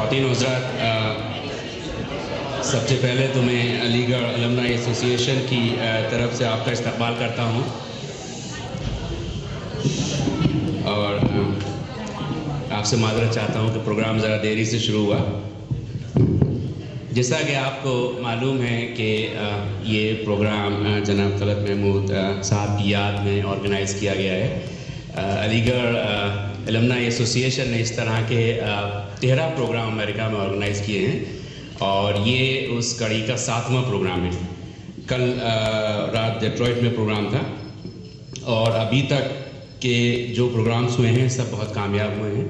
ख़वातीन हज़रात, सबसे पहले तो मैं अलीगढ़ अलमनाई एसोसिएशन की तरफ से आपका इस्तकबाल करता हूँ और आपसे माज़रत चाहता हूँ कि प्रोग्राम ज़रा देरी से शुरू हुआ। जैसा कि आपको मालूम है कि ये प्रोग्राम जनाब तलत महमूद साहब की याद में ऑर्गेनाइज़ किया गया है। अलीगढ़ अलमनाई एसोसिएशन ने इस तरह के 13 प्रोग्राम अमेरिका में ऑर्गेनाइज़ किए हैं और ये उस कड़ी का 7वां प्रोग्राम है। कल रात डेट्रॉइट में प्रोग्राम था और अभी तक के जो प्रोग्राम्स हुए हैं सब बहुत कामयाब हुए हैं।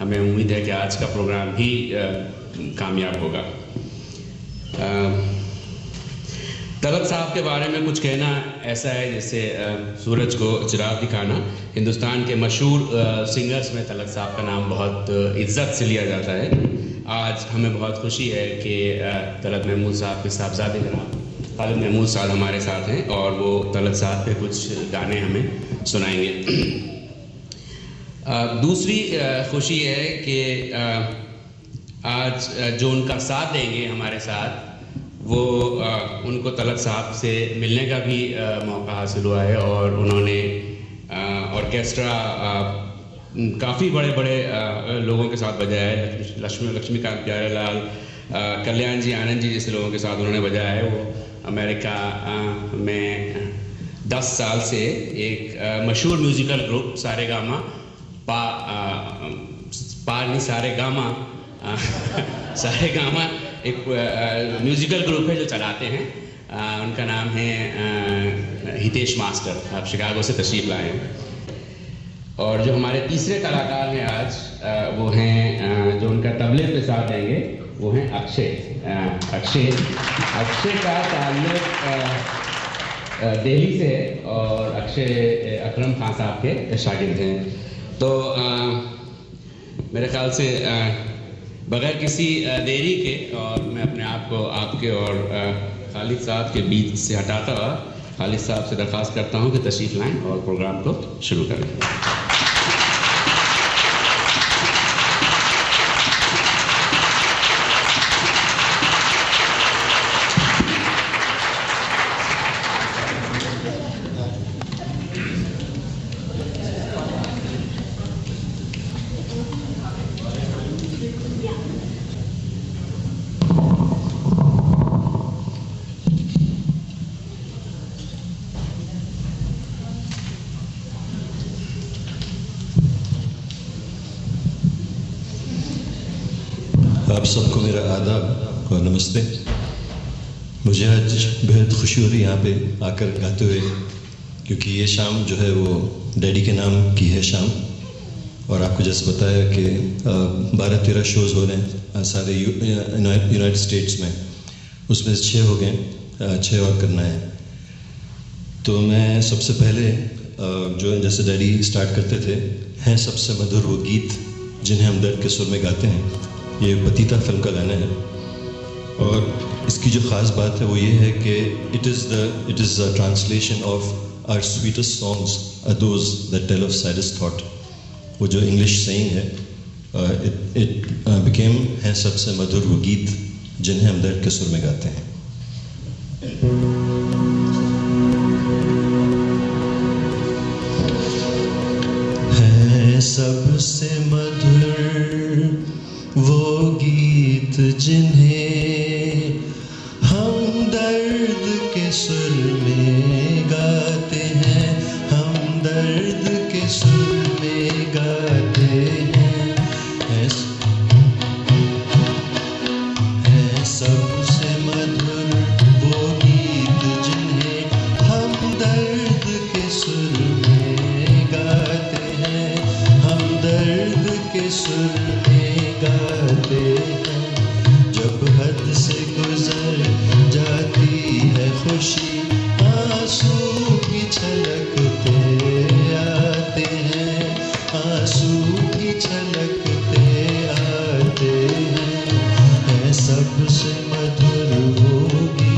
हमें उम्मीद है कि आज का प्रोग्राम भी कामयाब होगा। तलत साहब के बारे में कुछ कहना ऐसा है जैसे सूरज को चिराग दिखाना। हिंदुस्तान के मशहूर सिंगर्स में तलत साहब का नाम बहुत इज्जत से लिया जाता है। आज हमें बहुत खुशी है कि तलत महमूद साहब के साहबजादे जनाब खालिद महमूद साहब हमारे साथ हैं और वो तलत साहब पे कुछ गाने हमें सुनाएंगे। दूसरी खुशी है कि आज जो उनका साथ देंगे हमारे साथ, वो उनको तलत साहब से मिलने का भी मौका हासिल हुआ है और उन्होंने ऑर्केस्ट्रा काफ़ी बड़े बड़े लोगों के साथ बजाया है। लक्ष्मीकांत प्यारेलाल, कल्याण जी, आनंद जी जैसे लोगों के साथ उन्होंने बजाया है। वो अमेरिका में 10 साल से एक मशहूर म्यूज़िकल ग्रुप सारेगामा सारेगामा एक म्यूज़िकल ग्रुप है जो चलाते हैं। उनका नाम है हितेश मास्टर, आप शिकागो से तशरीफ़ लाए हैं। और जो हमारे तीसरे कलाकार हैं आज, वो हैं जो उनका तबले पे साथ देंगे, वो हैं अक्षय का ताल्लुक दिल्ली से और अक्षय अकरम खान साहब के शागिर्द हैं। तो मेरे ख्याल से बगैर किसी देरी के और मैं अपने आप को आपके और खालिद साहब के बीच से हटाता हुआ खालिद साहब से दरख्वास्त करता हूँ कि तशरीफ़ लाएं और प्रोग्राम को शुरू करें। आप सबको मेरा आदाब और नमस्ते। मुझे आज बेहद खुशी हो रही है यहाँ पे आकर गाते हुए, क्योंकि ये शाम जो है वो डैडी के नाम की है शाम। और आपको जैसे बताया कि 12-13 शोज़ हो रहे हैं सारे यूनाइटेड स्टेट्स में, उसमें से 6 हो गए, 6 और करना है। तो मैं सबसे पहले जो जैसे डैडी स्टार्ट करते थे, हैं सबसे मधुर वो गीत जिन्हें हम दर्द के सुर में गाते हैं। ये पतिता फिल्म का गाना है और इसकी जो ख़ास बात है वो ये है कि it is a translation of our sweetest songs are those that tell of saddest thought. वो जो इंग्लिश सेइंग है, इट बिकेम है सबसे मधुर वो गीत जिन्हें हम दर्द के सुर में गाते हैं। है सबसे मधुर वो गीत जिन्हें हम दर्द के सुर में गाते हैं, हम दर्द के सुर में गाते हैं। है सबसे मधुर वो गीत जिन्हें हम दर्द के सुर में गाते हैं, हम दर्द के सुर गाते हैं। जब हद से गुजर जाती है खुशी, आंसू की छलकते आते हैं, आंसू की छलकते आते हैं। है सबसे मधुर वो गीत।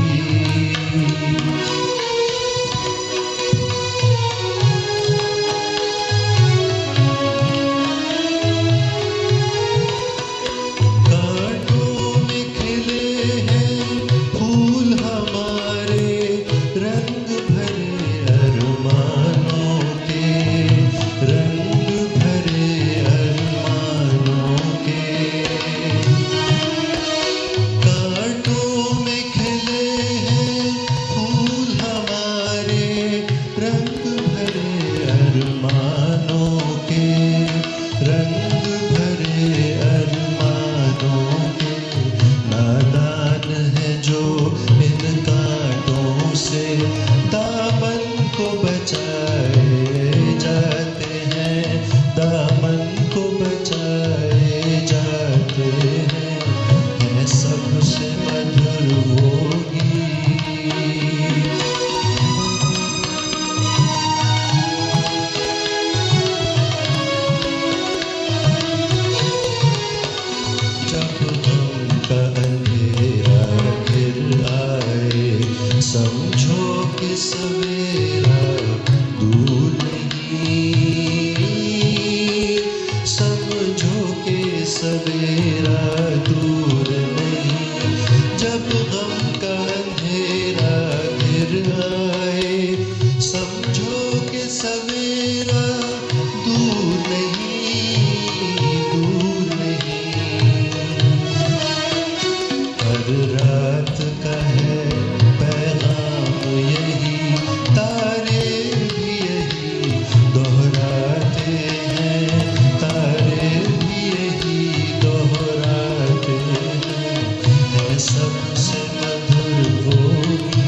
समझो के सवेरा दूर नहीं, जब गम का अंधेरा घिर आए, समझो के सवेरा दूर नहीं, दूर नहीं। हर रात का है पैगाम यही, तारे भी यही दोहराते हैं, तारे भी यही दोहराते हैं, है सबसे मधुर वो गीत।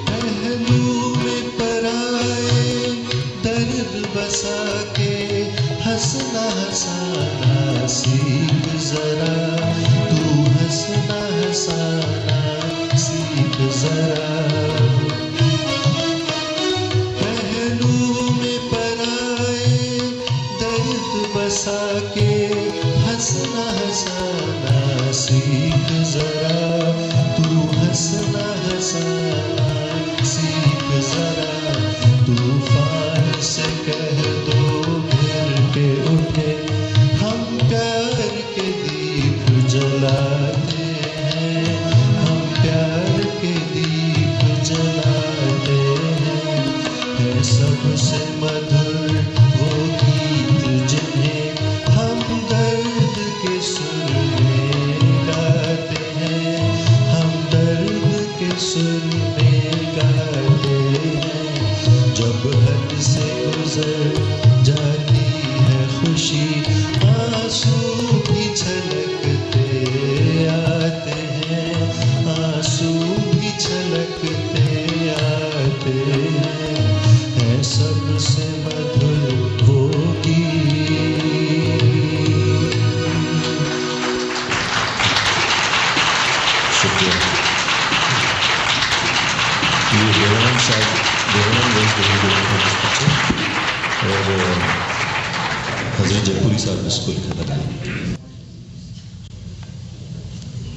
पहलू में पराए दर्द बसा के हंसना हंसाना सीख जरा, तू हंसना हंसाना सीख जरा। पहलू में पराए दर्द बसा के हंसना हंसाना सीख जरा, तू हंसना हंसाना सीख जरा। तूफान से कह दो घिर के उठे, हम प्यार के दीप जलाते हैं, हम प्यार के दीप जलाते हैं, है सबसे मधुर वो गीत जिन्हें हम दर्द के सुर में गाते हैं, हम दर्द के सुर में गाते हैं। जब हद से गुजर जाती है खुशी, आंसू भी छलकते आते हैं, आंसू भी छलकते आते हैं, है सबसे मधुर वो गीत। शुक्रिया। ये देवानंद साहब, देवानंद और हजरत जयपुरी साहब इसको लिखा था।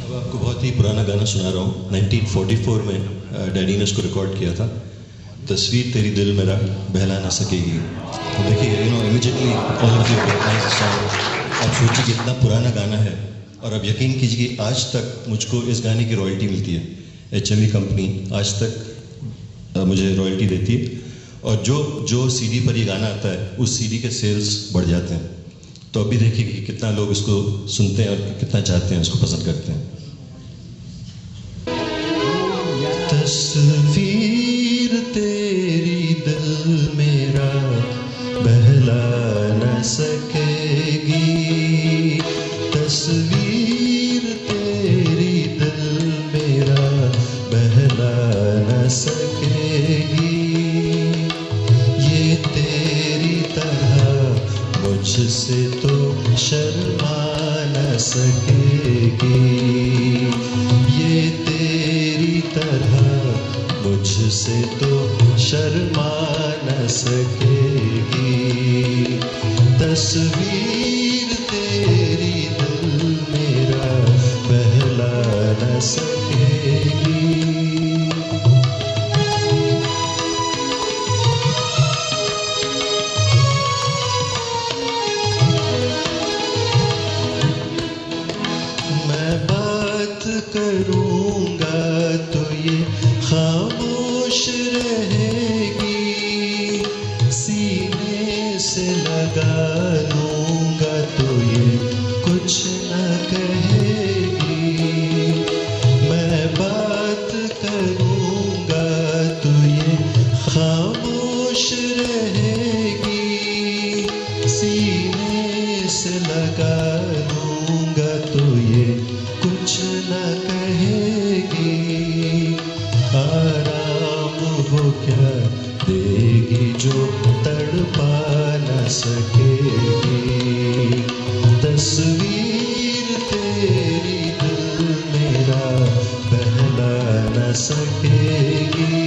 अब आपको बहुत ही पुराना गाना सुना रहा हूँ। 1944 में डैडी ने उसको रिकॉर्ड किया था। तस्वीर तेरी दिल मेरा बहला ना सकेगी। तो देखिए, immediately all of you recognize the song. आप सोचिए कितना पुराना गाना है, और अब यकीन कीजिए कि आज तक मुझको इस गाने की रॉयल्टी मिलती है। HMV कंपनी आज तक मुझे रॉयल्टी देती है, और जो सीडी पर ये गाना आता है उस सीडी के सेल्स बढ़ जाते हैं। तो अभी देखिए कि कितना लोग इसको सुनते हैं और कितना चाहते हैं, इसको पसंद करते हैं। तस्वीर तेरी दिल मेरा बहला न सकेगी, तस्वीर तेरी दिल मेरा बहला न सकेगी, ये तेरी तरह मुझसे तो शर्मा न सकेगी, ये तेरी तरह मुझसे तो शर्मा न सकेगी, तस्वीर तेरी दिल मेरा बहला न सकेगी। मैं बात करूंगा तो ये खामोश रहेगी, सीने से लगा लूंगा तो ये कुछ न कहेगी, मैं बात करूंगा तो ये खामोश रहेगी, सीने से लगा लूंगा तो ये कुछ न कहेगी, आराम वो क्या देगी जो तड़पा न सकेगी, तस्वीर तेरी दिल मेरा बहला न सकेगी।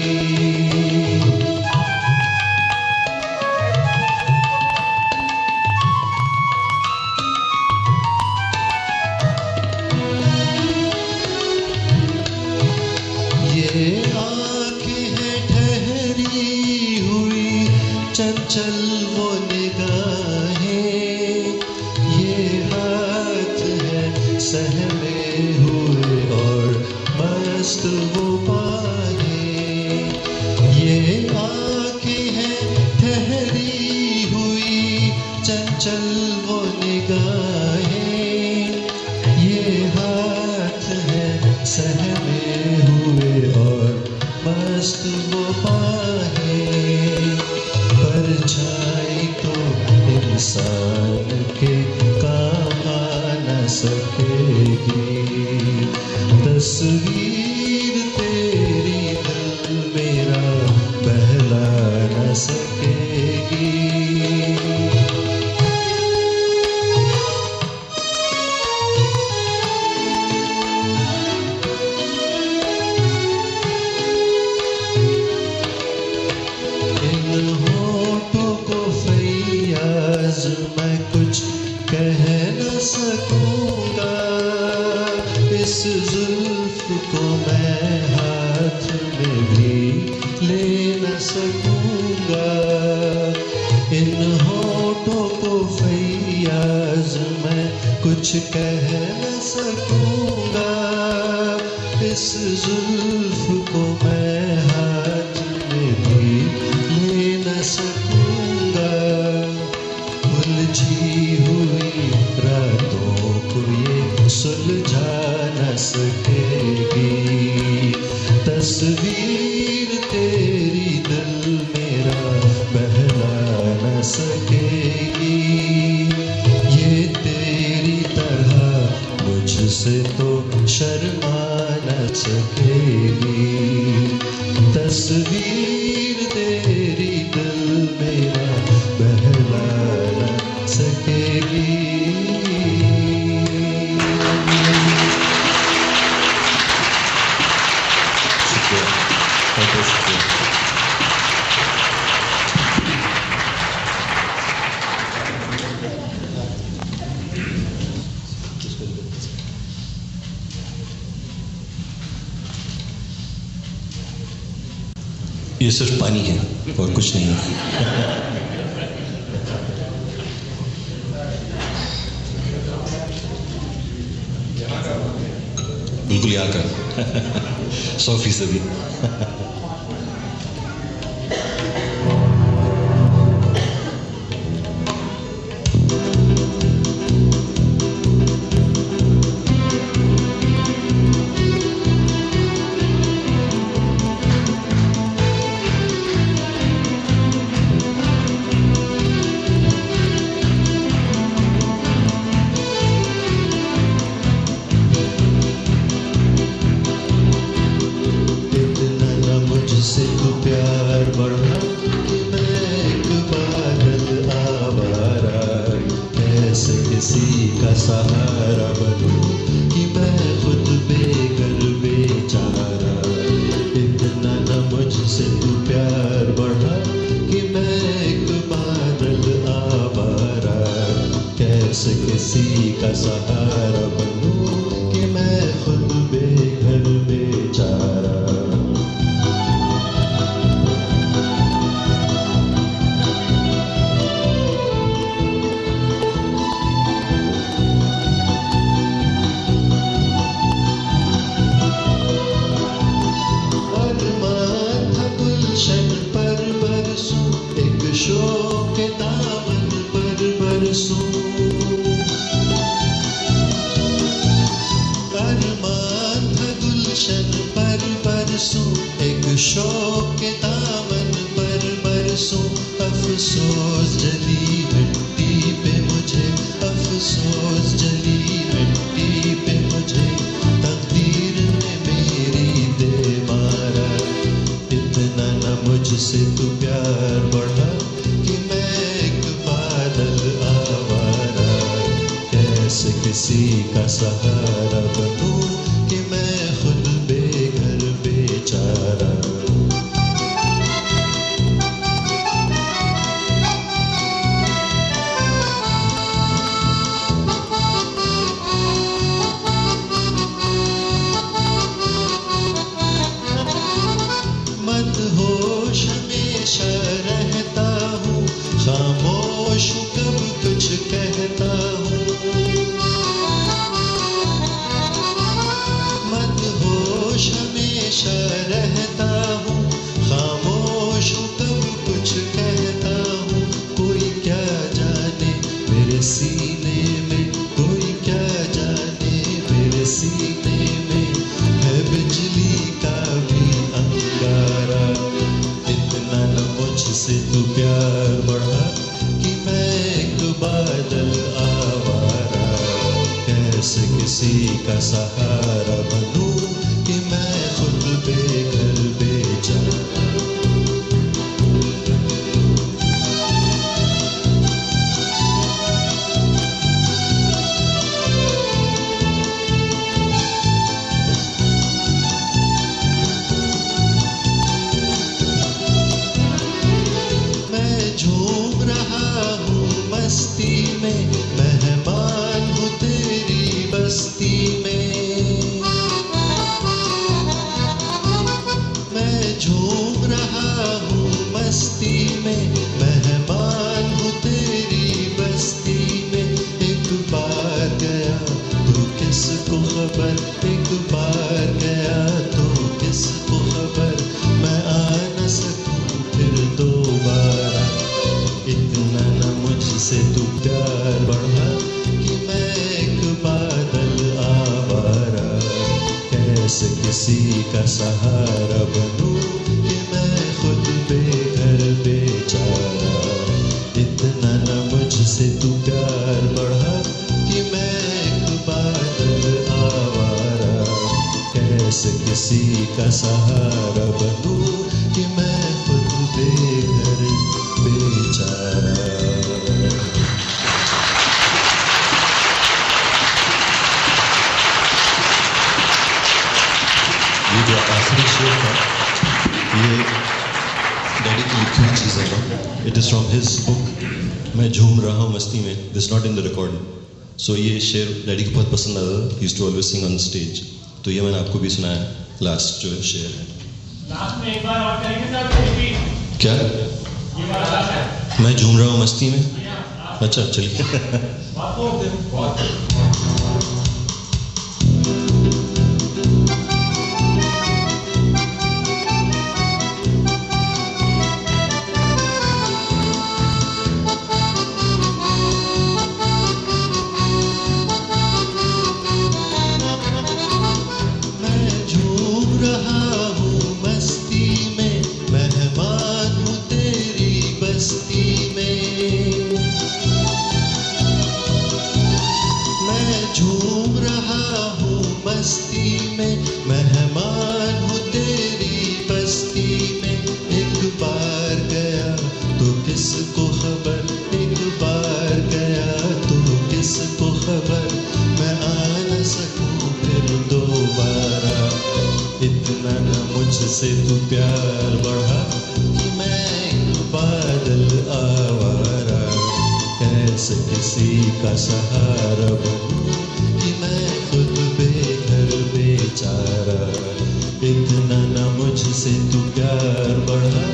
मस्त वो बाहें, ये आँखें हैं ठहरी हुई चंचल वो निगाहें, ये हाथ है सहमे हुए और मस्त वो बाहें। परछाई तो इंसान के काम आ न सकेगी, तस्वीर तेरी दिल मेरा बहला न सकेगी। इन होठों को फैयाज मैं कुछ कह न सकूंगा, इस जुल्फ को मैं हाथ में भी ले न सकूंगा। इन होठों को फैयाज मैं कुछ कह न सकूंगा, इस जुल्फ को मैं हाथ में भी ले न सकूंगा। उलझी हुई रातों को ये सुलझा न सकेगी, तस्वीर तेरी दिल मेरा बहला न सकेगी। ये तेरी तरह मुझसे तो शर्मा न सकेगी, तस्वीर तेरी दिल मेरा बहला न सकेगी। ये सिर्फ पानी है और कुछ नहीं है। बिल्कुल यहाँ का 100%। मुझसे तो प्यार बढ़ा कि मैं एक बादल आवारा, ऐसे किसी का सहारा बनूं कि मैं खुद बेघर बेचारा। इतना न मुझसे तो प्यार बढ़ा कि मैं एक बादल आवारा, कैसे किसी का सहारा बनूं कि मैं खुद बेघर बेचारा। शोक के दामन पर बरसूं, अरमान था गुलशन पर बरसूं, एक शोक के दामन पर बरसूं। अफसोस जली मिट्टी पे मुझे, अफसोस जली मिट्टी पे मुझे, तकदीर ने मेरी दे मारा। इतना न मुझसे तू प्यार बढ़ा कि मैं एक बादल आवारा, कैसे किसी का सहारा बनूं कि मैं खुद बेघर बेचारा। मदहोश हमेशा रहता हूँ, खामोश कब कुछ कहता हूँ। सीने में है बिजली का भी अंगारा। इतना न मुझसे तू प्यार बढ़ा कि मैं एक बादल आवारा। कैसे किसी का सहारा बनूं कि मैं खुद बेघर बेचारा। झूम रहा हूँ मस्ती में, मेहमान हूँ तेरी बस्ती में। मैं झूम रहा हूँ मस्ती में, मेहमान हूँ तेरी बस्ती में। एक बार गया तो किसको खबर, एक बार गया तो किसको खबर, मैं आ न सकूँ फिर दोबारा। इतना न मुझसे तू प्यार बढ़ा कि मैं एक बादल आवारा। कैसे किसी का सहारा बनूं कि मैं खुद बेघर बेचारा। इतना न मुझसे तू प्यार बढ़ा कि मैं एक बादल आवारा। कैसे किसी का सहारा बनूं कि मैं खुद बेघर बेचारा। ये जो आखिरी शेर था ये डैडी की लिखी हुई चीज़ है ना। It is from his book मैं झूम रहा हूँ मस्ती में। This not in the recording. So ये शेर डैडी को बहुत पसंद आता था। He used to always sing on stage. तो ये मैंने आपको भी सुनाया। लास्ट जो शेर है, लास्ट में एक बार और करेंगे सर। क्या मैं झूम रहा हूँ मस्ती में? अच्छा चलिए। मैं झूम रहा हूँ मस्ती में, मेहमान हूँ तेरी बस्ती में। मैं झूम रहा हूँ मस्ती में, मेहमान हूँ तेरी बस्ती में। एक बार गया तो किसको खबर, एक बार गया तो किसको खबर, मैं आ न सकूँ फिर दोबारा। इतना न मुझसे तू प्यार बढ़ा कि मैं एक बादल आवारा। कैसे किसी का सहारा बनूं कि मैं खुद बेघर बेचारा। इतना न मुझसे तू प्यार बढ़ा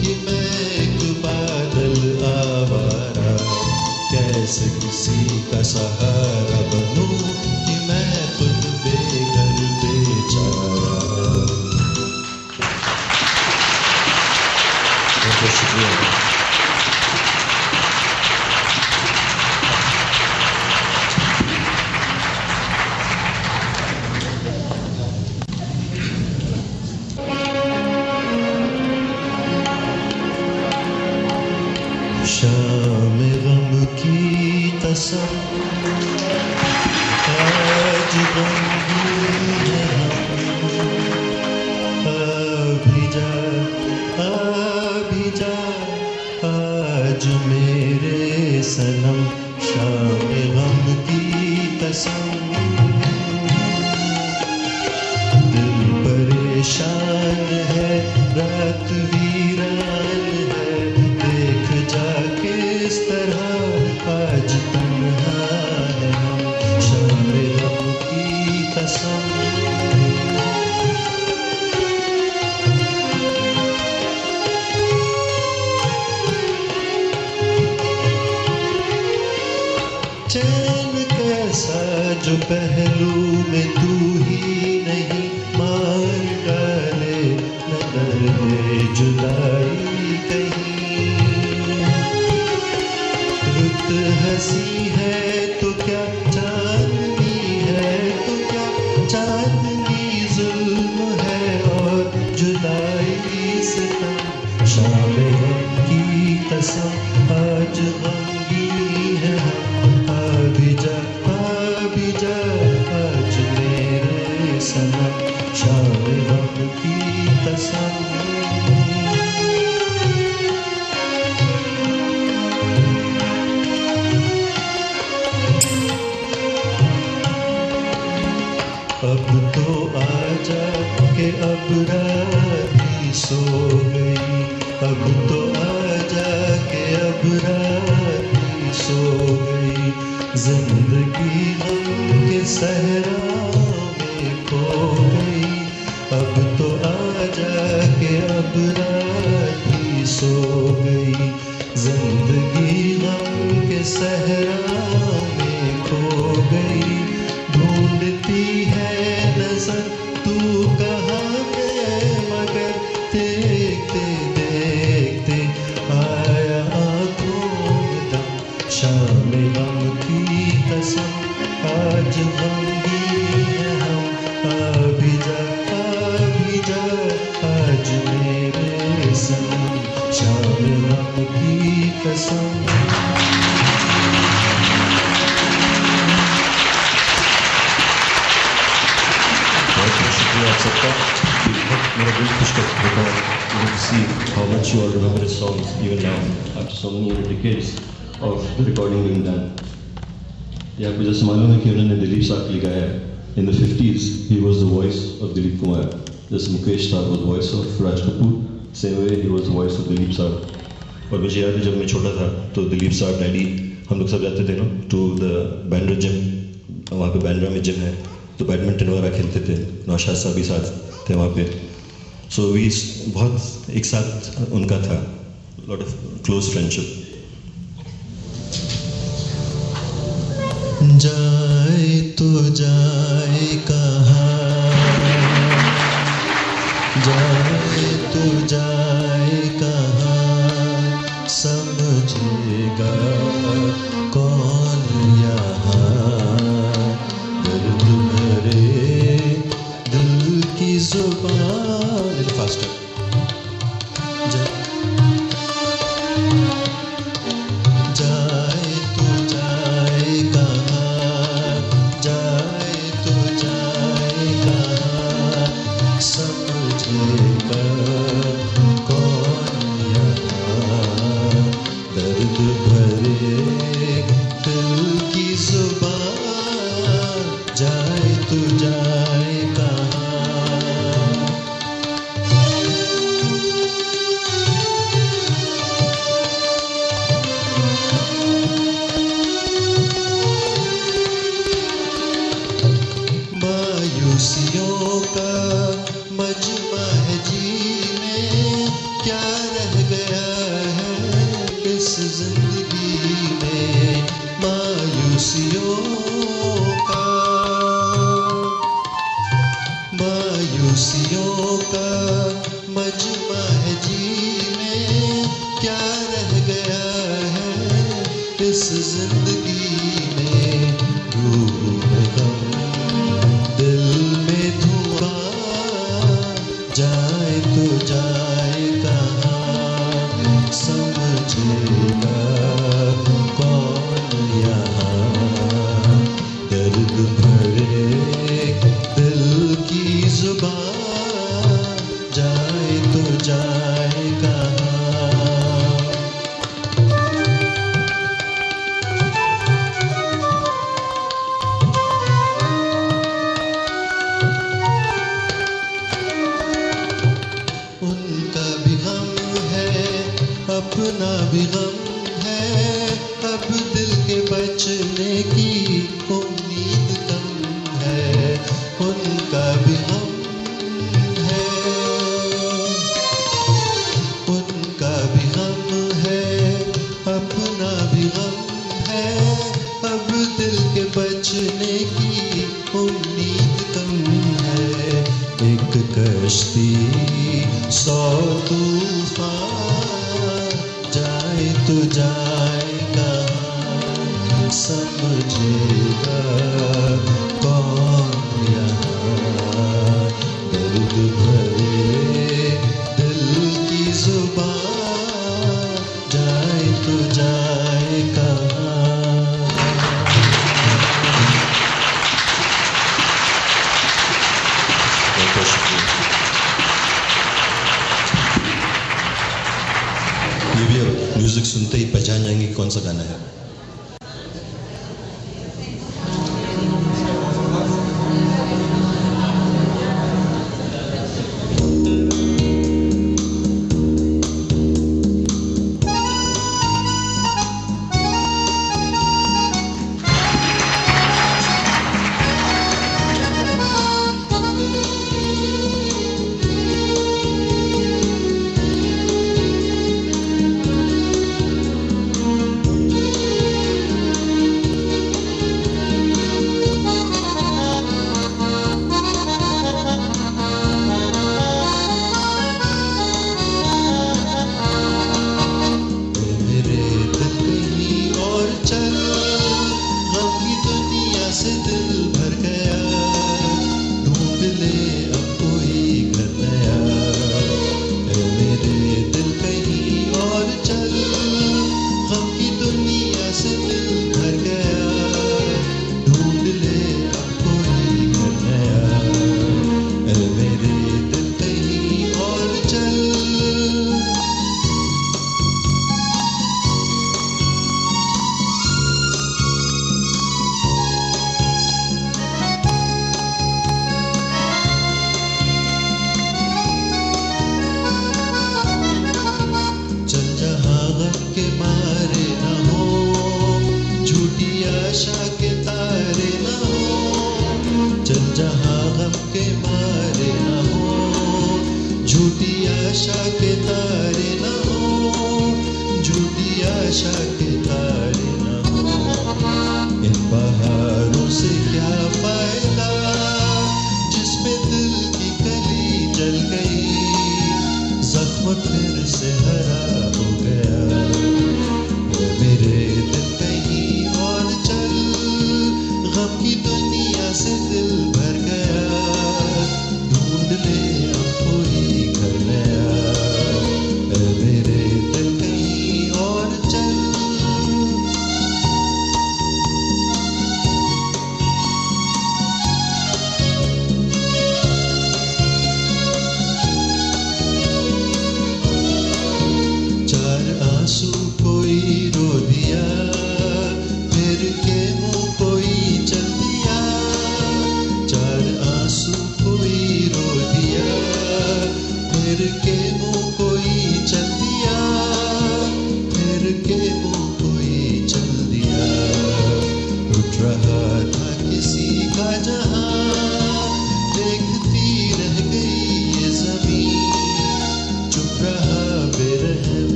कि मैं एक बादल आवारा। कैसे किसी का सहारा बनूं कि मैं खुद बेघर बेचारा। बहुत शुक्रिया। शाम गम की कसम आज गमगीन है हम। अभी जा आज मेरे सनम। शाम गम की कसम दिल परेशान है, रात वीरान है। देख जा किस तरह आज तन्हा है हम। शाम गम की कसम चैन कैसा जो पहलू में तू ही नहीं, मार डाले न दर्दे जुदाई कहीं। रुत हंसी है तो क्या, चांदनी है तो क्या, चांदनी जुल्म है और जुदाई सितम, शाम गम की कसम आज गमगीन है हम। आ भी जा आज मेरे सनम, शाम गम की कसम। अब तो आजा के अब रात भी सो गई, अब तो आजा के अब रात भी सो गई। जिंदगी गम के सहराओं में खो गई, अब तो आजा के अब रात भी सो गई। जिंदगी गम के सहराओं में खो गई। ढूंढती है नजर तू कहाँ है, मगर देखते देखते आया आँखों में दम। शाम गम की कसम आज गमगीन है हम। आ भी जा आज मेरे सनम, शाम गम की कसम। आप सबका मेरा दिल खुश होता है to see how much you all remember his songs even now after so many decades of the recording being done. ये आपको जैसे मालूम है कि उन्होंने दिलीप साहब के लिए गाया है. In the 50s he was the voice of Dilip Kumar. जैसे मुकेश साहब was the voice of Raj Kapoor, same way he was the voice of Dilip साहब. और मुझे याद है जब मैं छोटा था तो दिलीप साहब डैडी हम लोग सब जाते थे ना to the Bandra gym, वहाँ पे बैंड्रा में जिम है तो बैडमिंटन वगैरह खेलते थे. नौशाद साहब भी साथ थे वहाँ पे. सो वी बहुत एक साथ उनका था, लॉट ऑफ क्लोज फ्रेंडशिप. जाए तो जाए कहाँ, जाए तो जाए कहाँ, समझेगा कौन यहाँ. दर्द भरे दिल की जुबान, फास्टर. जाए तो जाए कहाँ, जाए तो जाए कहाँ, समझेगा कौन यहाँ. दर्द भरे दिल की जुबान, जाए तो जाए कहाँ. मायूसियों का मजमा है जीने, क्या रह गया है इस जिंदगी में. मायूसियों का, मायूसियों का मजमा है जीने, क्या रह गया है इस जिंदगी में. रूह में गम, दिल में धुआं, जाए तो जाए कहाँ, समझेगा कौन यहाँ. दर्द भरे दिल की जुबान, जाए तो जाए कहाँ. उनका भी गम है, अपना भी गम है, अब दिल के बचने की उम्मीद कम है. उनका भी गम है, उनका भी गम है, अपना भी गम है, अब दिल के बचने की उम्मीद कम है. एक कश्ती 100 तूफान, जाए तो जाए कहाँ, समझेगा कौन यहाँ. खुद भर ले दिल की जुबान, जाए तो जाए कहाँ। बहुत बहुत शुक्रिया। ये भी अब म्यूजिक सुनते ही पहचान जाएंगे कि कौन सा गाना है।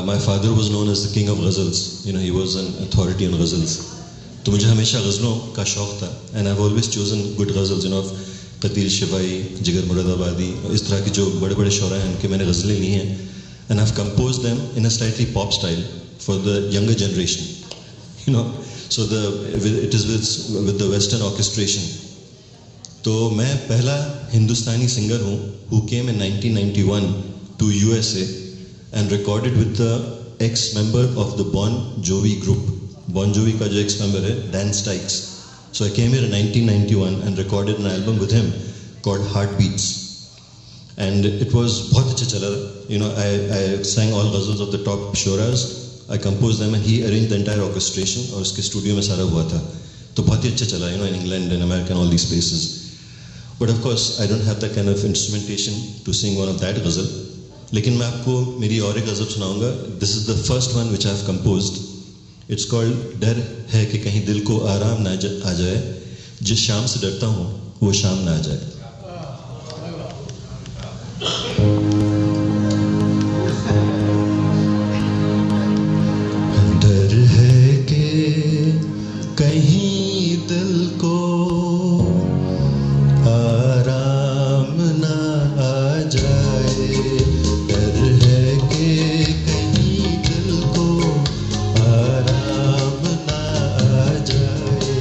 My father was known as the king of ghazals. You know, he was an authority on ghazals. तो मुझे हमेशा गज़लों का शौक़ था and I've always chosen good ghazals, you know, क़तील Shivai, जिगर मुरादाबादी, इस तरह की जो बड़े बड़े शौरा हैं उनके मैंने गज़लें ली हैं and I've composed them in a slightly pop style for the younger generation, you know. So it is with the Western orchestration. तो मैं पहला हिंदुस्तानी सिंगर हूँ who came in 1991 to USA and recorded with the ex-member of the Bon Jovi group. Bon Jovi का जो ex-member है, Dan Sykes. So I came here in 1991 and recorded an album with him called Heartbeats. And it was बहुत अच्छा चला. You know, I sang all ghazals of the top shoras. I composed them and he arranged the entire orchestration और उसके studio में सारा हुआ था. तो बहुत ही अच्छा चला, you know, in England and America and all these places. But of course, I don't have that kind of instrumentation to sing one of that ghazal. लेकिन मैं आपको मेरी और एक गज़ल सुनाऊंगा. This is the first one which I have composed. It's called डर है कि कहीं दिल को आराम ना आ जाए, जिस शाम से डरता हूँ वो शाम ना आ जाए. डर है कि कहीं दिल को आराम ना आ जाए. डर है कि कहीं दिल को आराम ना आ जाए,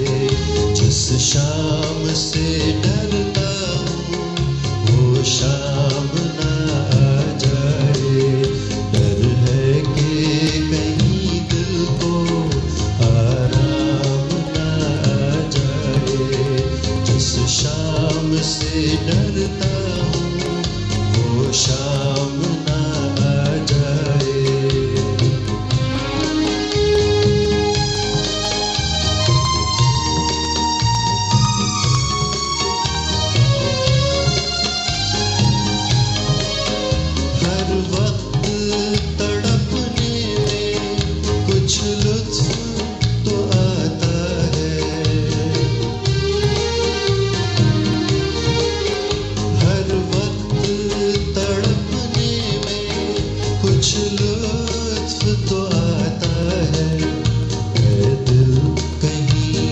जिस शाम से डरता हूँ वो शाम ना आ जाए. डर है कि कहीं दिल को आराम ना आ जाए, जिस शाम से डरता हूँ वो शाम ना आ जाए. हर वक्त तड़पने में कुछ लुत्फ तो आता है. हर वक्त तड़पने में कुछ लुत्फ तो आता है. ऐ दिल कहीं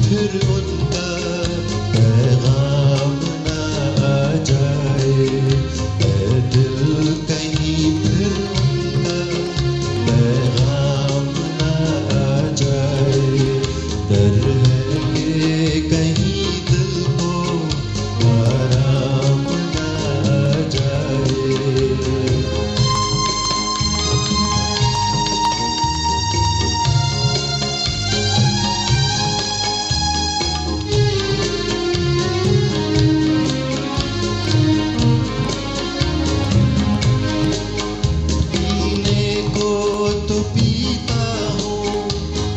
फिर उनका पैगाम ना आ जाए. ऐ दिल कहीं फिर उनका पैगाम ना आ जाए. डर है कि कहीं दिल को आराम ना आ जाए. पीने को तो पीता हूँ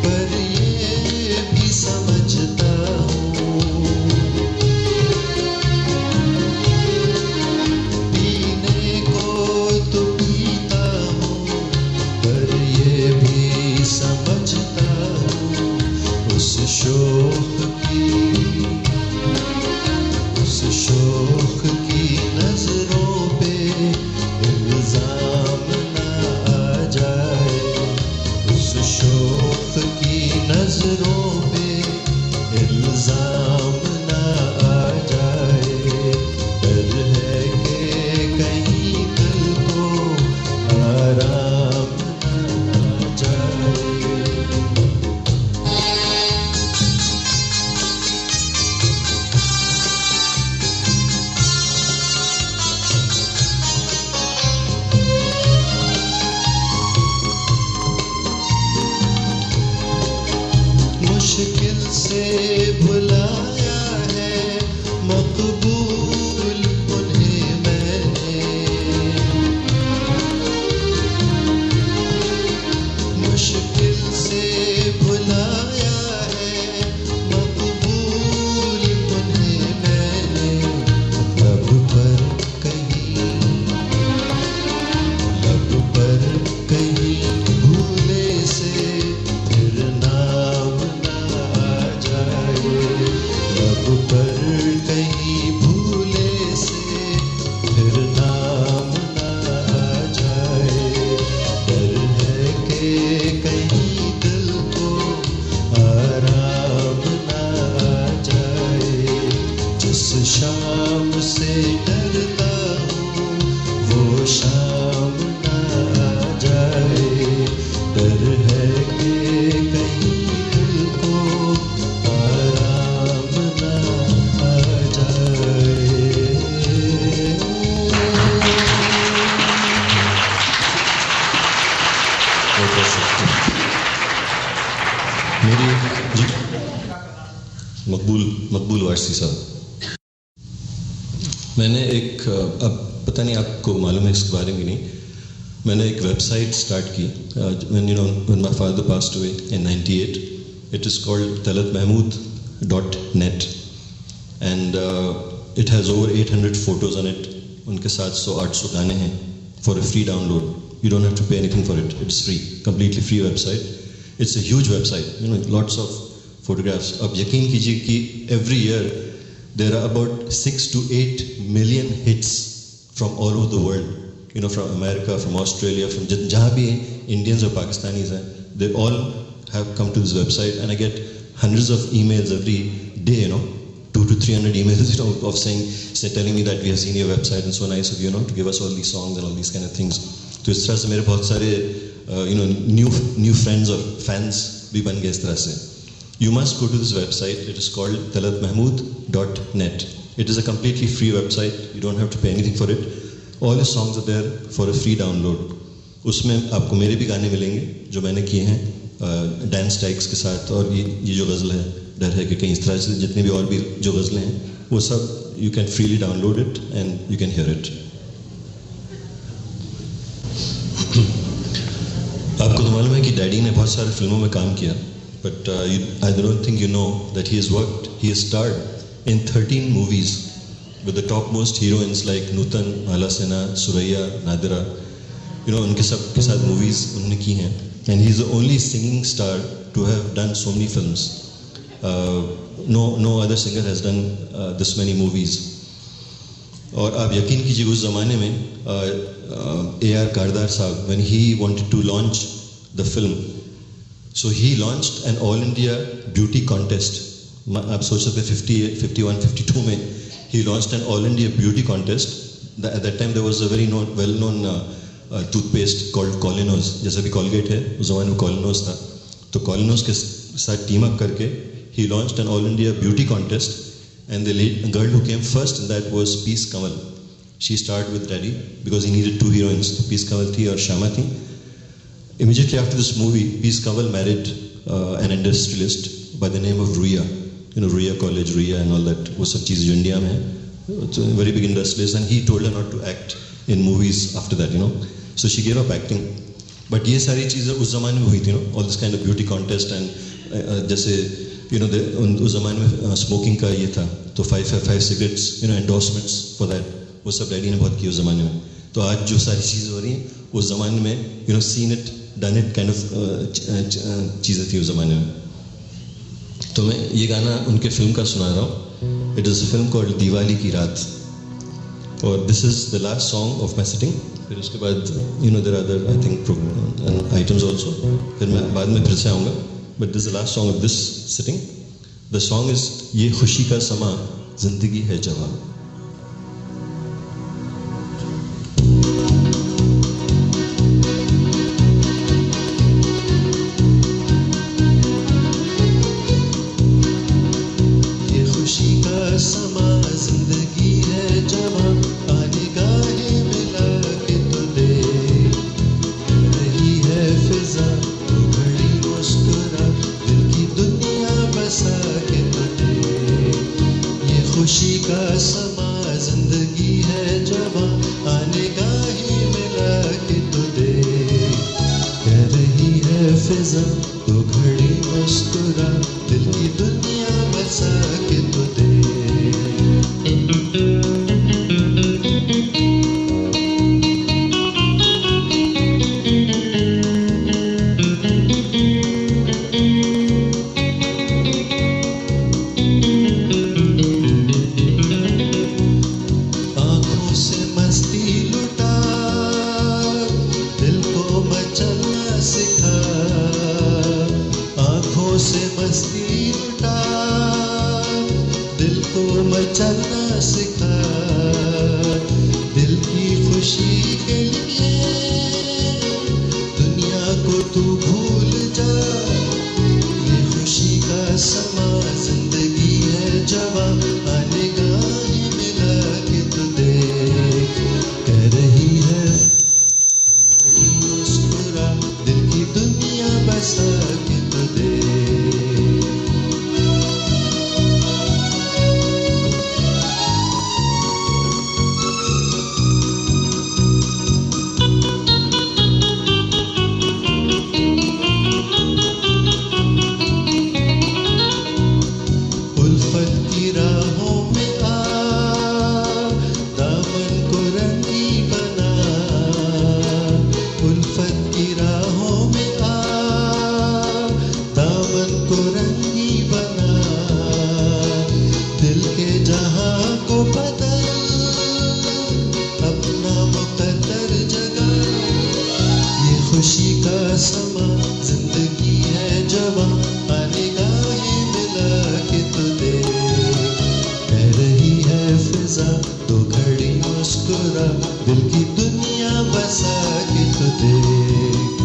पर ये भी समझता हूँ. पीने को तो पीता हूँ पर ये भी समझता हूँ. उस शौक की नजरों पे इल्जाम ना आ जाए. उस शौक की नजरों पे इल्जाम ना आ जाए. डर है कि कहीं दिल को आराम ना आ जाए. मुश्किल से भुलाया है मकबूल उन्हें मैंने. मुश्किल से भुलाया है मकबूल उन्हें मैंने. लब पर कहीं भूले से फिर नाम ना आ जाए. लब पर कहीं भूले से फिर नाम ना आ जाए. डर है कि कहीं दिल को आराम ना आ जाए. जिस शाम से डरता हूँ वो शाम ना आ जाए. डर है कि कहीं दिल को आराम ना आ जाए. मेरी जी मकबूल वारसी साहब. मैंने एक अब पता नहीं आपको मालूम है इसके बारे में नहीं, मैंने एक वेबसाइट स्टार्ट की when my father passed away in 98. It is called talatmahmood.net and It has over 800 photos on it. उनके 700-800 गाने हैं for a free download. You don't have to pay anything for it. It's free, completely free website. It's a huge website. You know, lots of photographs. अब यकीन कीजिए कि every year there are about 6 to 8 million hits from all over the world. You know, from America, from Australia, from जहाँ भी Indians or Pakistanis हैं, they all have come to this website, and I get hundreds of emails every day. You know, 200 to 300 emails, you know, of telling me that we have seen your website and so nice of you, you know, to give us all these songs and all these kind of things. तो इस तरह से मेरे बहुत सारे you know new friends or fans भी बन गए इस तरह से. You must go to this website. It is called talatmahmood.net. It is a completely free website. You don't have to pay anything for it. All the songs are there for a free download. उसमें आपको मेरे भी गाने मिलेंगे जो मैंने किए हैं डांस टाइक्स के साथ, और ये जो गज़ल है डर है कि कहीं इस तरह से जितने भी और भी जो गज़लें हैं वो सब you can freely download it and you can hear it. आपको तो मालूम है कि डैडी ने बहुत सारे फिल्मों में काम किया, but I don't think you know that he has starred in 13 movies with the top most heroines like Nutan, Mala Sinha, Suraiya, Nadira. You know, उनके सब के साथ मूवीज उन्होंने की हैं, and he is the only singing star to have done so many films. No other singer has done this many movies. और आप यकीन कीजिए उस ज़माने में A.R. कारदार साहब, when he wanted to launch the film, so he launched an all India beauty contest. आप सोच सकते 51, 52 में he launched an all India beauty contest. At that time there was a very well known toothpaste called Colinos. जैसा भी Colgate है, उस ज़माने में Colinos था. तो Colinos के साथ team up करके he launched an all India beauty contest, and the girl who came first in that was Peace Kamal. She starred with Daddy because he needed 2 heroines. Peace Kamal thi और Shama thi. Immediately after this movie, Peace Kamal married an industrialist by the name of Ruia. You know, Ruia College, Ruia and all that. वो सब चीज़ जो India में है. It's a very big industrialist, and he told her not to act in movies after that. You know, so she gave up acting. But ये सारी चीज़ें उस ज़माने में हुई थी. You know, all this kind of beauty contest and जैसे you know, उस ज़माने में स्मोकिंग का ये था, तो 5 cigarettes, you know, endorsements for that, वो सब डैडी ने बहुत किया उस ज़माने में. तो आज जो सारी चीज़ें हो रही हैं उस ज़माने में, you know, seen it, done it kind of चीज़ें थी उस ज़माने में. तो मैं ये गाना उनके फिल्म का सुना रहा हूँ. It is a film called Diwali की रात, और this is the last song of my sitting. फिर उसके बाद you know there are other I think program items also. फिर मैं बाद में फिर से आऊँगा. But this is the last song of this sitting. The song is ये खुशी का समा जिंदगी है जवां. ये खुशी का समा जिंदगी है जवां, आने गाहे मिला के तो दे रही है फिजा, तो घड़ी मुस्कुरा दिल की दुनिया बसा के तो दे. ये खुशी का समा जिंदगी है जवां, आने गाहे मिला के तो दे. कह रही है फिजा, तो घड़ी मुस्कुरा दिल की दुनिया बसा के तो दे. चलना सिखा, दिल की खुशी के लिए दुनिया को तू भूल जा. ये खुशी का समा जिंदगी है जवां, आने गाहे मिला के तो दे. कह रही है मुस्कुरा दिल की दुनिया बसा के तो दे. उल्फत की राह फिजा तो घड़ी मुस्कुरा दिल की दुनिया बसा के तो देख।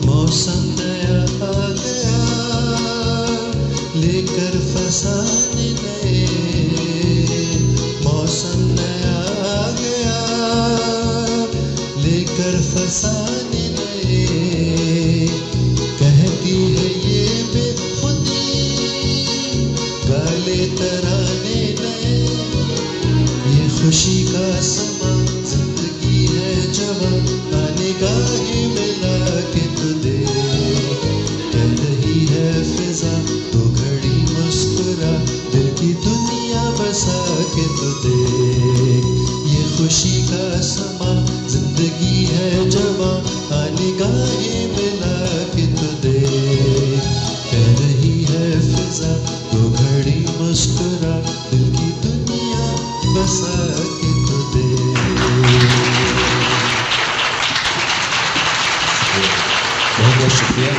मौसम नया आ गया लेकर फसाने नए, मौसम नया आ गया लेकर फसाने नए। कहती है ये बेखुदी गाले तराने नए, ये खुशी का समा जिंदगी है जवां आने गाहे मिला के तो दे। कह रही है फिजा तो घड़ी मुस्कुरा दिल की दुनिया बसा के तो दे। ये खुशी का समा जिंदगी है जवां आने गाहे मिला के तो दे। कह रही है फिजा तो घड़ी मुस्कुरा दिल की दुनिया बसा के तो दे। बहुत बहुत शुक्रिया।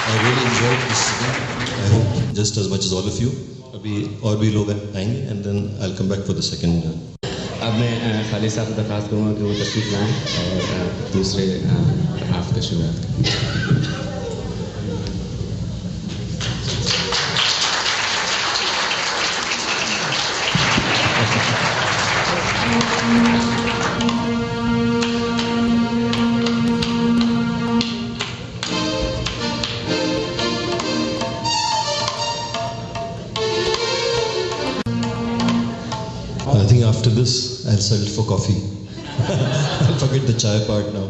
I really enjoyed this event. I hope just as much as all of you. अभी और भी लोग आएंगे and then I'll come back for the second. अब मैं खालिद साहब से दरख्वास्त करूँगा कि वो तशरीफ लाएँ और दूसरे हाफ की शुरुआत करें। I think after this I'll settle for coffee. I'll forget the chai part now.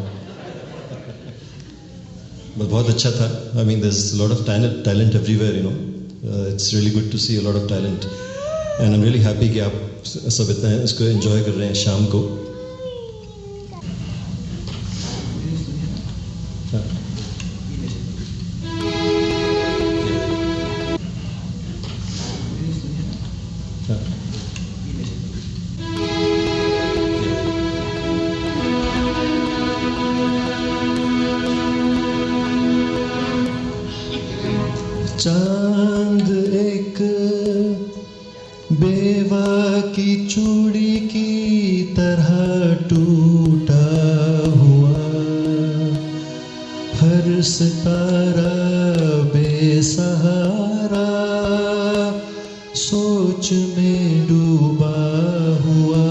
But बहुत अच्छा था. I mean there's a lot of talent everywhere, you know. It's really good to see a lot of talent. And I'm really happy कि आप सब इतना इसको enjoy कर रहे हैं शाम को. चांद एक बेवा की चूड़ी की तरह टूटा हुआ, हर सितारा बेसहारा सोच में डूबा हुआ।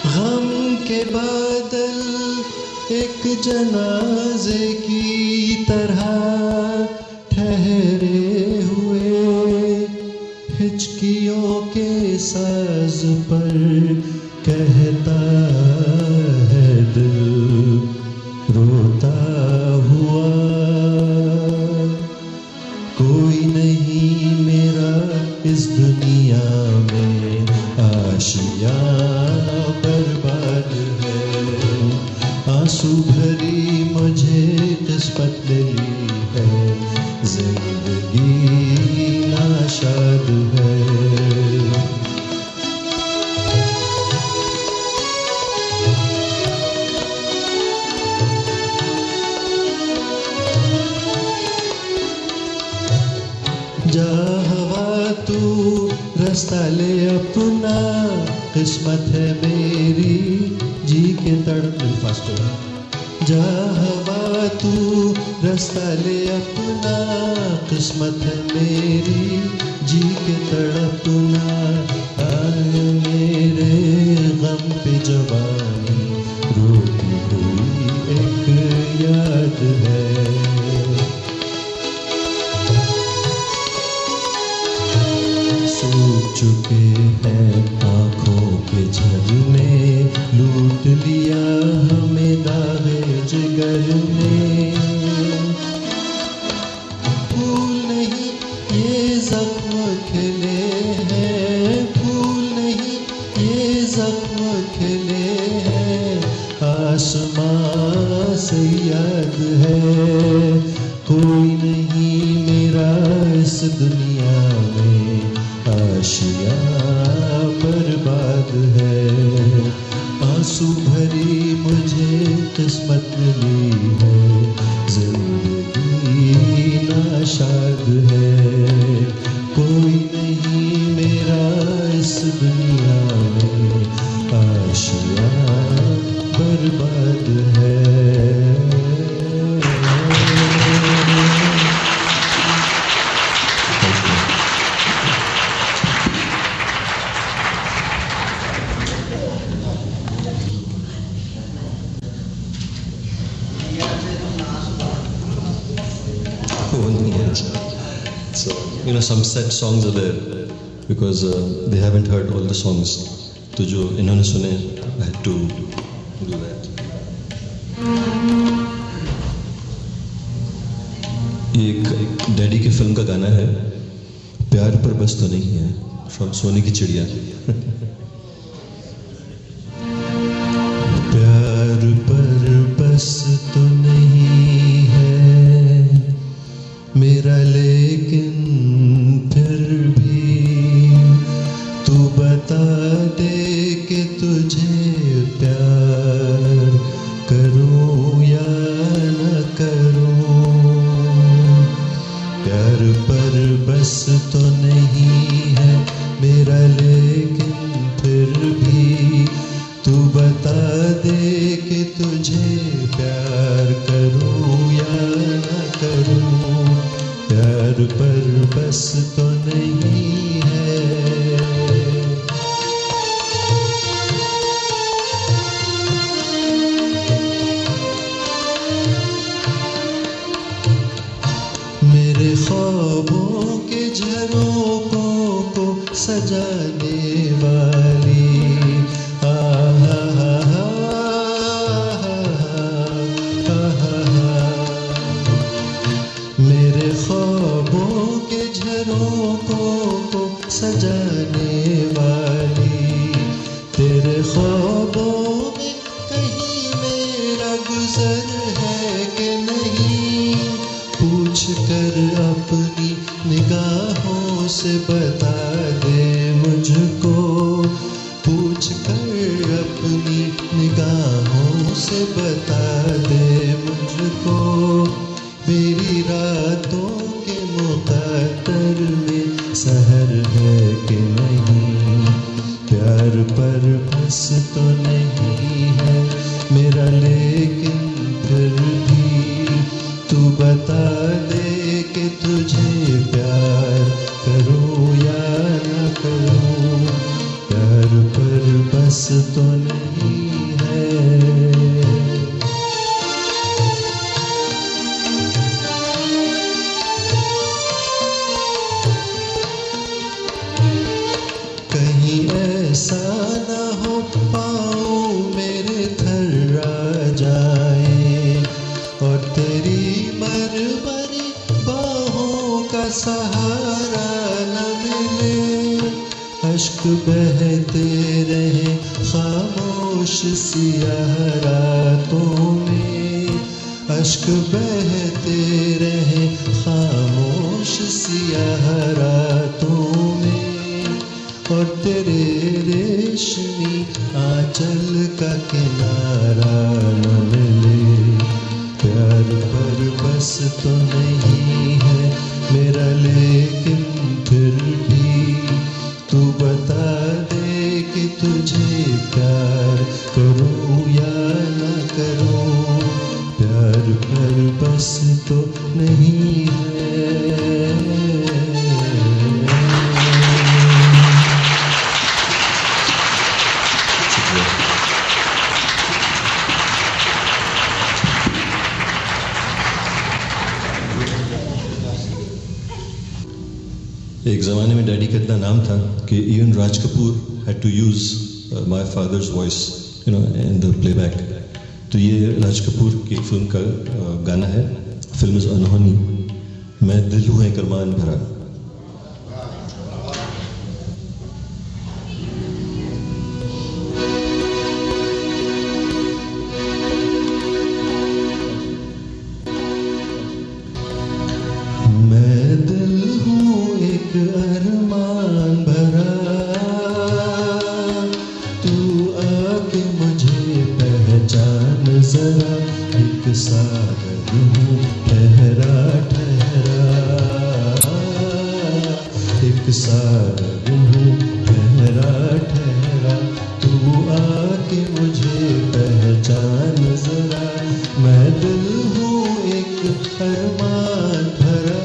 गम के बादल एक जनाजे की तरह ठहरे हुए, हिचकियों के साज पर कहता है दिल रोता हुआ। कोई नहीं मेरा इस दुनिया में, आशियाना बर्बाद है। आंसू भरी मुझे किस्मत मिली है, जिंदगी नाशाद है। जा हवा तू रास्ता ले अपना, किस्मत है मेरी जी के तड़प फास्ट। जा हवा तू रास्ता ले अपना, किस्मत है मेरी जी के तड़पना। आए मेरे गम पे जवानी रोती हुई एक याद है। सूख चुके हैं आँखों के झरने, लूट लिया हमें दागे जिगर ने। फूल नहीं ये जख्म खिले हैं, फूल नहीं ये जख्म खिले हैं। आसमां से याद है, कोई नहीं मेरा इस दुनिया में, आशिया बर्बाद है, आंसू भरी मुझे किस्मत मिली है, जिंदगी नाशाद है, कोई नहीं मेरा इस दुनिया में, आशिया बर्बाद है। So, some sad songs are there because they haven't heard all the songs. तो जो इन्होंने सुने, I had to do that. ये एक डैडी की फिल्म का गाना है, प्यार पर बस तो नहीं है, फ्रॉम सोने की चिड़िया। प्यार पर बस तो नहीं है मेरा, लेकिन फिर भी तू बता दे कि तुझे प्यार करूं या न करूं। प्यार पर बस तो नहीं है मेरा, लेकिन फिर भी तू बता दे कि तुझे प्यार करूं या न करूं। प्यार पर बस तो नहीं है। मेरे ख्वाबों के झरोखों को सजाने वाली, मेरे ख्वाबों के झरोखों को सजाने वाली, तेरे ख्वाबों में कहीं मेरा गुजर है कि नहीं, पूछ कर अपनी निगाहों से बता दे मुझको। पूछ कर अपनी निगाहों से बता दे मुझको। मेरी रातों के मुक़द्दर में सहर है कि नहीं, प्यार पर बस तो नहीं है मेरा, लेकिन फिर भी तू बता दे कि तुझे प्यार करूं या न करूं। प्यार पर बस तो नहीं है। कहीं ऐसा न हो पाऊं मेरे थर्रा जाए और तेरी मरमरी बाहों का सहारा न मिले। अश्क बहते रहे खामोश सियाह रातों में, अश्क बहते रहे खामोश सियाह रातों में, और तेरे रेशमी आंचल का किनारा न मिले। प्यार पर बस तो नहीं है मेरा, लेकिन फिर भी तू बता दे कि तुझे प्यार करूं या न करूं। प्यार पर बस तो नहीं है। एक ज़माने में डैडी का इतना नाम था कि even Raj Kapoor had to use my father's voice in the playback. तो ये राज कपूर की फिल्म का गाना है। फिल्म इज़ अनहोनी। मैं दिल हुए करमान भरा। मैं दिल हूँ एक अरमान भरा, सागर हूँ ठहरा ठहरा, तू आके मुझे पहचान जरा, मैं दिल हूँ एक अरमान भरा।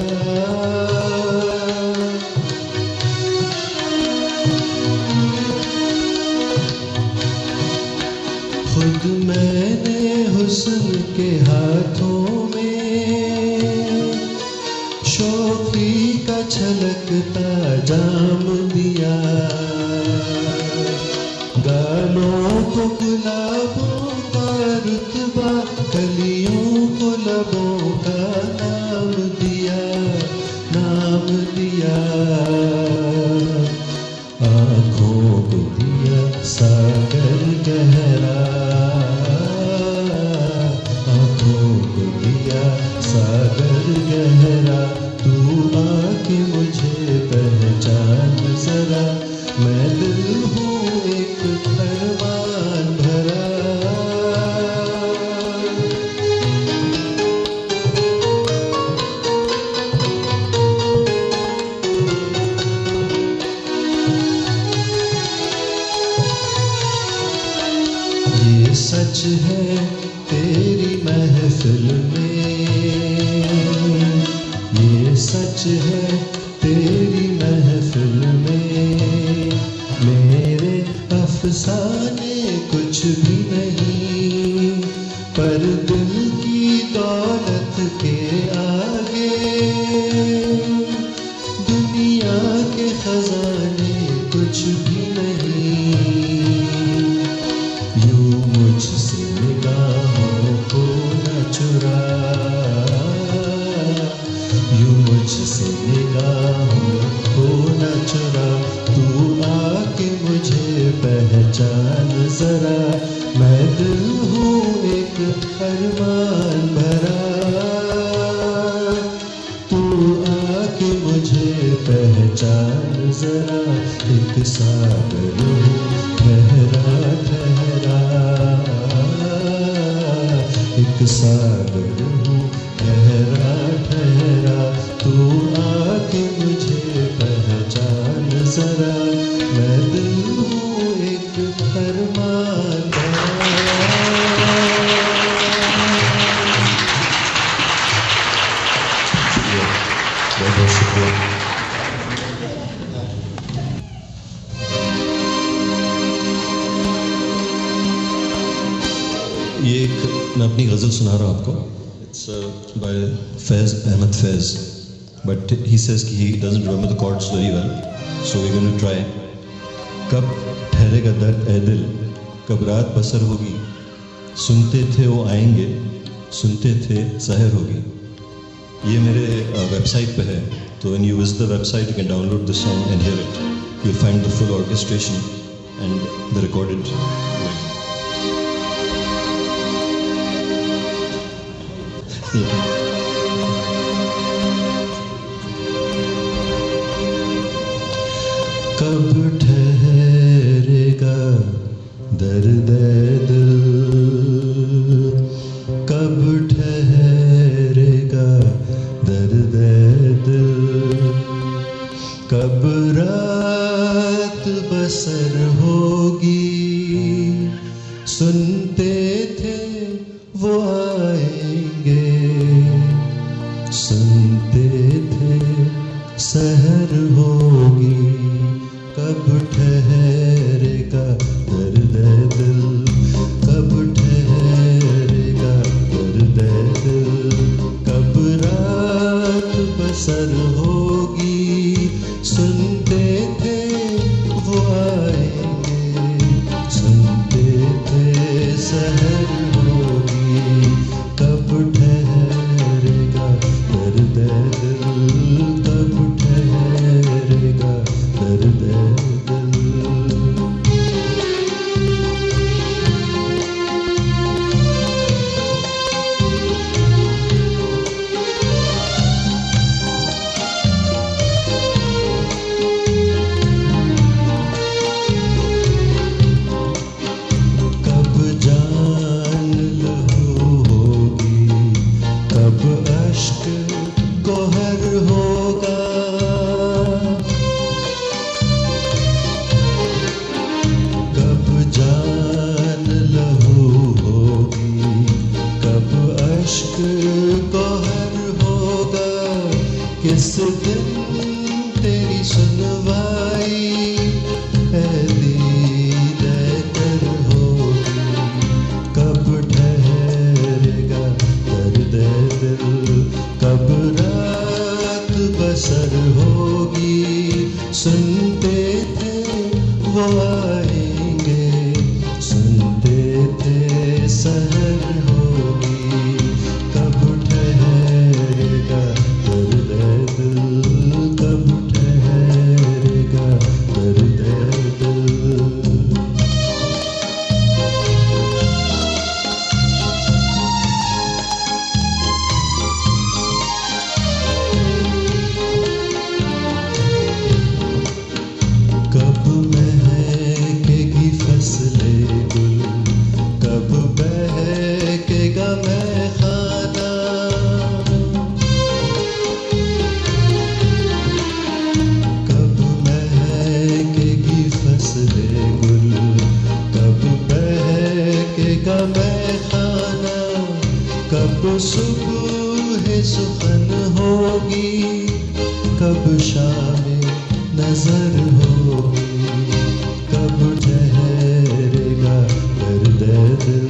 खुद मैंने हुस्न के हाथों में शोखी का छलकता जाम दिया, गालों को गुलाबों का रुतबा, कलियों को लबों का नाम दिया, नाम दिया। आँखों को दिया सागर गहरा, आँखों को दिया सागर गहरा, तू आके मुझे पहचान जरा, मैं दिल हूँ एक अरमान भरा। ये सच है तेरी महफिल में, ये सच है तेरी महफिल में, मेरे अफसाने कुछ भी नहीं, पर दिल की दौलत के आगे दुनिया के खजाने कुछ भी नहीं। यूं मुझसे निगाहों को न चुरा, यूं मुझसे निगाहों को न चुरा, तू आके मुझे पहचान जरा, मैं दिल हूँ एक अरमान भरा, तू आके मुझे पहचान जरा, एक सागर हूँ ठहरा ठहरा, एक सागर हूँ ठहरा ठहरा, तू आके मुझे पहचान जरा, मैं दिल हूँ एक अरमान भरा। बहुत बहुत शुक्रिया। ये एक मैं अपनी गज़ल सुना रहा हूँ आपको। It's by Faiz Ahmad Faiz, but he says कि he doesn't remember the chords very well, so we going to try. कब ठहरेगा दर्द ए दिल, कब रात बसर होगी, सुनते थे वो आएंगे, सुनते थे सहर होगी। ये मेरे वेबसाइट पे है, तो when you visit the website you can download the song and here it, you will find the full orchestration and the recorded version. कब ठहरेगा दर्द दिल, कब ठहरेगा दर्द दिल, कब रात बसर होगी, सुनते थे वो आएंगे, सुनते थे सहर होगी, कब ठहरेगा दर्द दिल, कब ठहरेगा दर्द दिल, कब रात बसर होगी, सुनते थे वो आएंगे, सुनते थे सहर होगी, कब ठहरेगा दर्द दिल, कब ठहरेगा दर्द दिल। कब जान लहू होगी, कब अश्क गोहर होगा, वो आएंगे, सुनते थे सहर होगी, कब ठहरेगा दर्द दिल, कब ठहरेगा दर्द दिल। कब महकेगी फसलें गुल, कब बहकेगा मैखाना, कब महकेगी फसलें गुल, कब बहकेगा मैखाना, कब सुबह सुखन होगी, कब शाम नजर होगी, कब ठहरेगा दर्द दिल,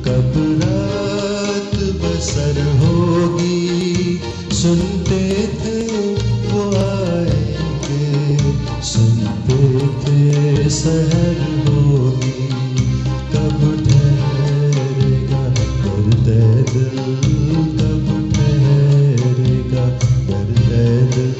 कब रात बसर होगी, सुनते थे वो आएंगे, सुनते थे सहर होगी, कब ठहरेगा दर्द दिल, कब ठहरेगा दर्द दिल।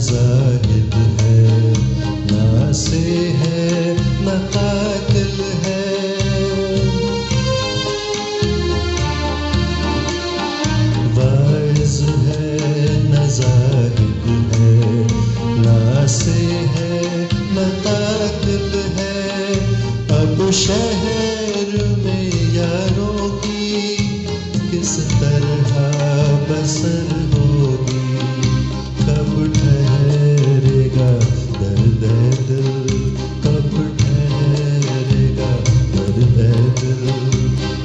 जाहिद है ना से है न कातिल है, वाइज है न जाहिद है ना से है न कातिल है, अब शहर में यारों की किस तरह बसर होगी, कब ठहरेगा दर्द दिल, कब ठहरेगा दर्द दिल,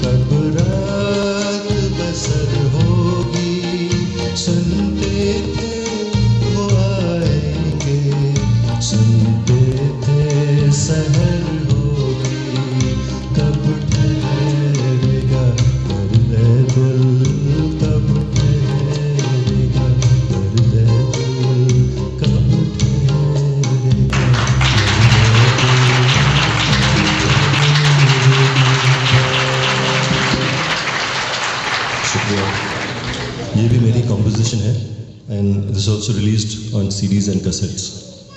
कब रात बसर होगी, सुनते थे वो आएंगे, सुनते थे सहर होगी, कब ठहरेगा दर्द दिल, कब ठहरेगा दर्द दिल, कब ठहरेगा। शुक्रिया। ये भी मेरी कॉम्पोजिशन है and this also released on CDs and cassettes,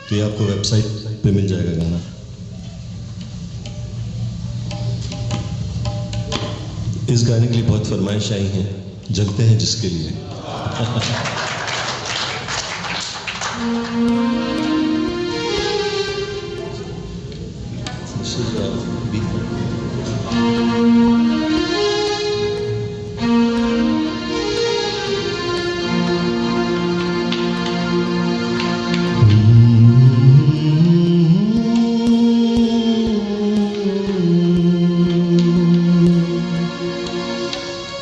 तो ये आपको वेबसाइट पे मिल जाएगा गाना। इस गाने के लिए बहुत फरमाइश आई है, जलते हैं जिसके लिए। This is a beat.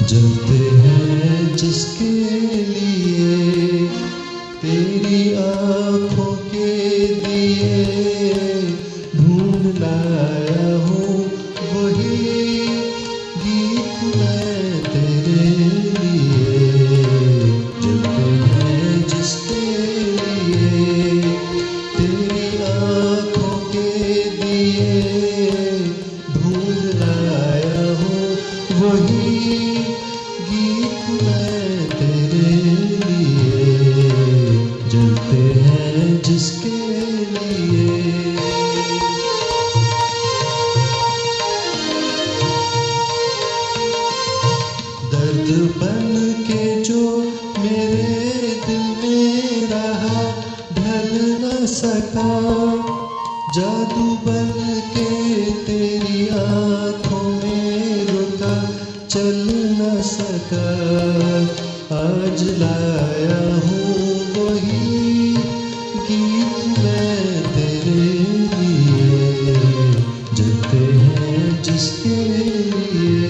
जलते हैं जिसके लिए तेरी आँखों के दिए, ढूंढ लाया हूँ वही गीत मैं तेरे लिए। जलते हैं जिसके लिए तेरी आँखों के दिए, ढूंढ लाया हूँ वही गीत मैं तेरे लिए। जलते हैं जिसके लिए दर्द बन के जो मेरे दिल में रहा, ढल न सका, जादू बन के तेरी आँखों में रुका, चल न सका। आज लाया हूँ वही गीत मैं तेरे लिए। जलते हैं जिसके लिए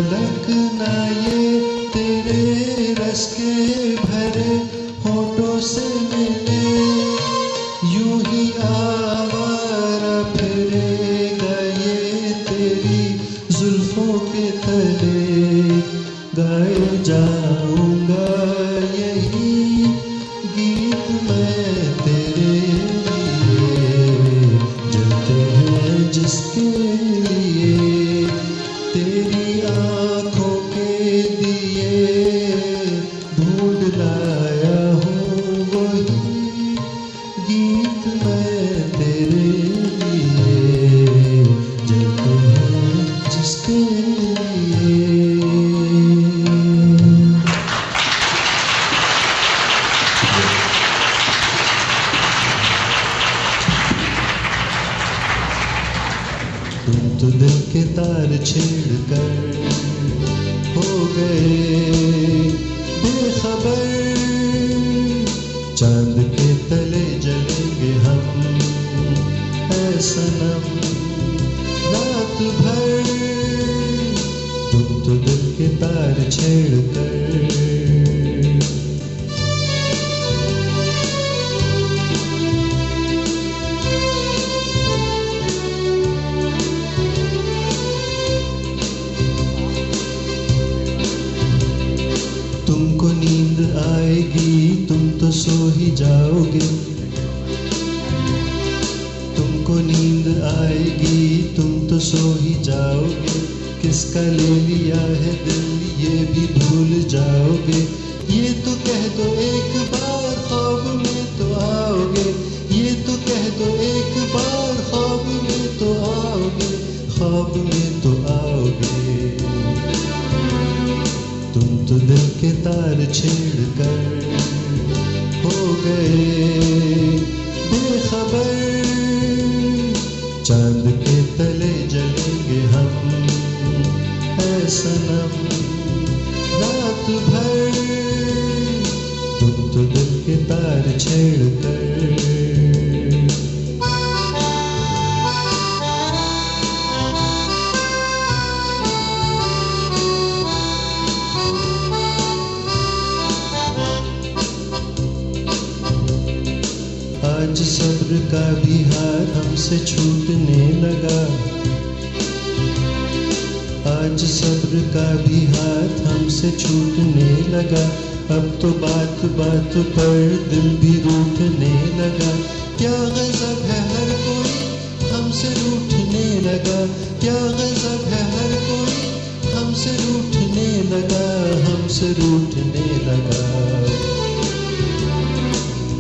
झलकना ये तेरे रस के भरे होठों से मिले, यूं ही आवारा फिरेगा ये तेरी जुल्फों के तले, गाए जाऊंगा यही गीत मैं तेरे लिए, जलते हैं जिसके लिए तेरी आँखों के दिए ढूंढ लाया हूँ, वही गीत मैं तेरे लिए, जलते हैं जिसके लिए। तुम तो दिल के तार छेड़ कर हो गए बेखबर, चांद के तले जलेंगे हम ऐ सनम रात भर, तुम तो दिल के तार छेड़ कर। तुमको नींद आएगी तुम तो सो ही जाओगे, तुमको नींद आएगी तुम तो सो ही जाओगे, किसका ले लिया है दिल ये भी भूल जाओगे, ये तो कह दो एक बार ख्वाब में तो आओगे, ये तो कह दो एक बार ख्वाब में तो आओगे, ख्वाब में तो आओगे। तुम तो दिल के तार छेड़ कर हो गए बेखबर, चांद के तले जलेंगे हम ऐ सनम रात भर, तुम तो दिल के तार छेड़ कर। आज सब्र का भी हाथ हमसे छूटने लगा, आज सब्र का भी हाथ हमसे छूटने लगा, अब तो बात बात पर दिल भी रूठने लगा, क्या गजब है हर कोई हमसे रूठने लगा, क्या गजब है हर कोई हमसे रूठने लगा, हमसे रूठने लगा।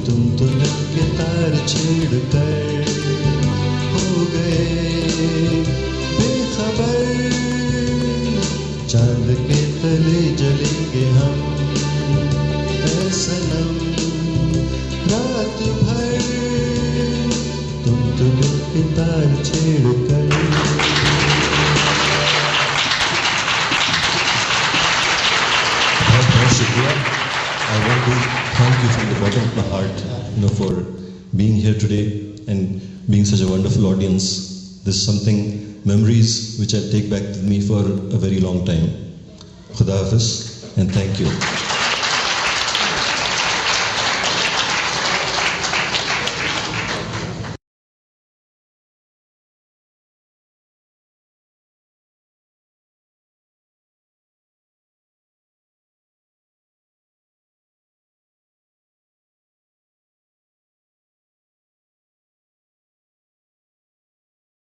तुम तो दिल के तार छेड़ कर हो गए बेखबर, चांद के तले जलेंगे हम ऐ सनम रात भर, तुम तो दिल के तार छेड़ कर। बहुत बहुत शुक्रिया। I want to thank you from the bottom of my heart, for being here today and being such a wonderful audience. This is something, memories which I'll take back with me for a very long time. Khuda Hafiz and thank you.